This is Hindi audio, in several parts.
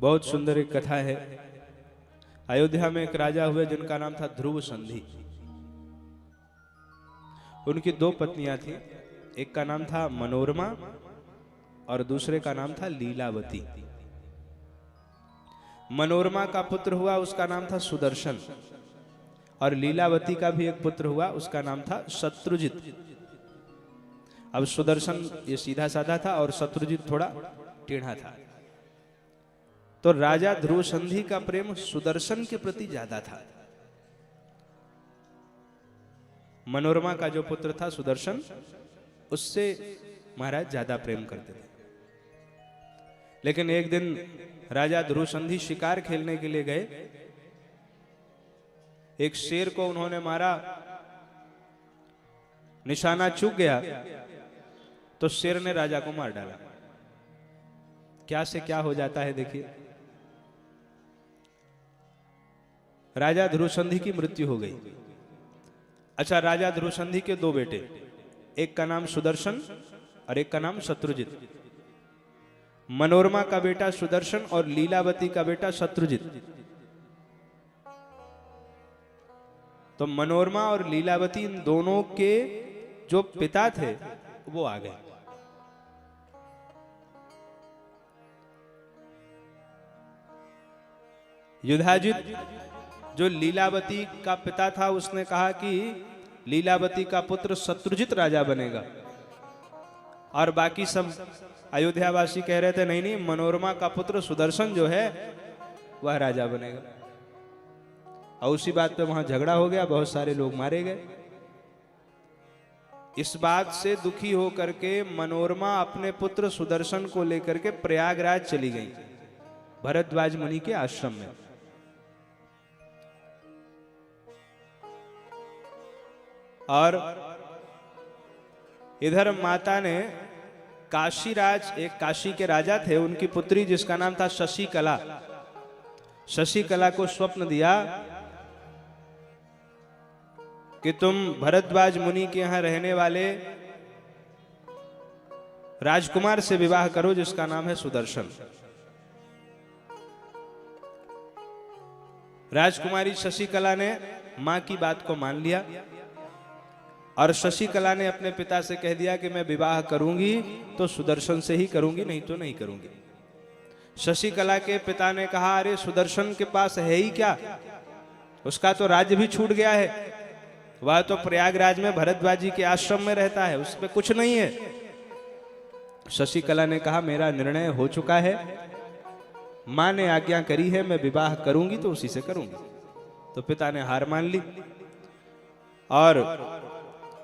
बहुत सुंदर एक कथा है। अयोध्या में एक राजा हुए जिनका नाम था ध्रुव संधि। उनकी दो पत्नियां थी, एक का नाम था मनोरमा और दूसरे का नाम था लीलावती। मनोरमा का पुत्र हुआ, उसका नाम था सुदर्शन, और लीलावती का भी एक पुत्र हुआ, उसका नाम था शत्रुजित। अब सुदर्शन ये सीधा साधा था और शत्रुजित थोड़ा टेढ़ा था। तो राजा ध्रुव संधि का प्रेम सुदर्शन के प्रति ज्यादा था। मनोरमा का जो पुत्र था सुदर्शन, उससे महाराज ज्यादा प्रेम करते थे। लेकिन एक दिन राजा ध्रुव संधि शिकार खेलने के लिए गए। एक शेर को उन्होंने मारा, निशाना चूक गया तो शेर ने राजा को मार डाला। क्या से क्या हो जाता है देखिए। राजा ध्रुव संधि की मृत्यु हो गई। अच्छा, राजा ध्रुव संधि के दो बेटे, एक का नाम सुदर्शन और एक का नाम शत्रुजित। मनोरमा का बेटा सुदर्शन और लीलावती का बेटा शत्रुजित। तो मनोरमा और लीलावती इन दोनों के जो पिता थे वो आ गए। युधाजित जो लीलावती का पिता था, उसने कहा कि लीलावती का पुत्र शत्रुजित राजा बनेगा, और बाकी सब अयोध्यावासी कह रहे थे नहीं नहीं, मनोरमा का पुत्र सुदर्शन जो है वह राजा बनेगा। और उसी बात पे वहां झगड़ा हो गया, बहुत सारे लोग मारे गए। इस बात से दुखी होकर के मनोरमा अपने पुत्र सुदर्शन को लेकर के प्रयागराज चली गई, भरद्वाज मुनि के आश्रम में। और इधर माता ने काशीराज, एक काशी के राजा थे, उनकी पुत्री जिसका नाम था शशिकला, शशिकला को स्वप्न दिया कि तुम भरद्वाज मुनि के यहां रहने वाले राजकुमार से विवाह करो जिसका नाम है सुदर्शन। राजकुमारी शशिकला ने मां की बात को मान लिया और शशिकला ने अपने पिता से कह दिया कि मैं विवाह करूंगी तो सुदर्शन से ही करूंगी, नहीं तो नहीं करूंगी। शशिकला के पिता ने कहा, अरे सुदर्शन के पास है ही क्या, उसका तो राज्य भी छूट गया है, वह तो प्रयागराज में भरद्वाजी के आश्रम में रहता है, उस पर कुछ नहीं है। शशिकला ने कहा, मेरा निर्णय हो चुका है, मां ने आज्ञा करी है, मैं विवाह करूंगी तो उसी से करूंगी। तो पिता ने हार मान ली और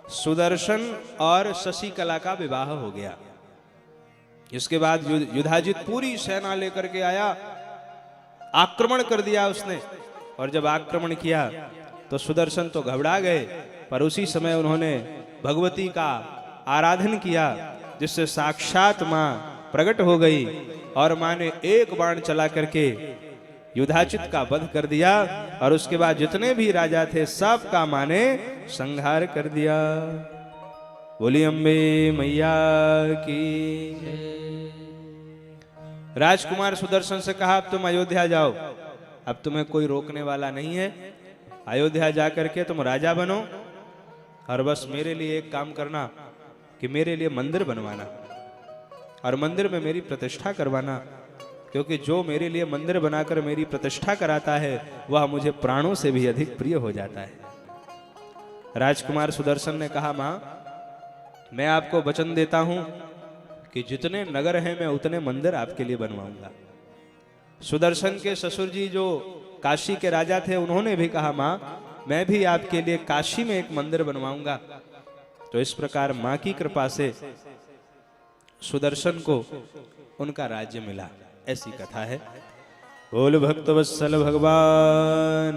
सुदर्शन और शशिकला का विवाह हो गया। इसके बाद युधाजित पूरी सेना लेकर के आया, आक्रमण कर दिया उसने। और जब आक्रमण किया तो सुदर्शन तो घबरा गए, पर उसी समय उन्होंने भगवती का आराधन किया, जिससे साक्षात मां प्रकट हो गई और मां ने एक बाण चला करके युधाजित का वध कर दिया। और उसके बाद जितने भी राजा थे सब का मां ने संहार कर दिया। बोली अम्बे मैया की। राजकुमार सुदर्शन से कहा, अब तुम अयोध्या जाओ, अब तुम्हें कोई रोकने वाला नहीं है, अयोध्या जाकर के तुम राजा बनो और बस मेरे लिए एक काम करना कि मेरे लिए मंदिर बनवाना और मंदिर में मेरी प्रतिष्ठा करवाना, क्योंकि जो मेरे लिए मंदिर बनाकर मेरी प्रतिष्ठा कराता है वह मुझे प्राणों से भी अधिक प्रिय हो जाता है। राजकुमार सुदर्शन ने कहा, मां मैं आपको वचन देता हूं कि जितने नगर हैं मैं उतने मंदिर आपके लिए बनवाऊंगा। सुदर्शन के ससुर जी जो काशी के राजा थे, उन्होंने भी कहा, मां मैं भी आपके लिए काशी में एक मंदिर बनवाऊंगा। तो इस प्रकार मां की कृपा से सुदर्शन को उनका राज्य मिला। ऐसी कथा है। बोल भक्तवत्सल भगवान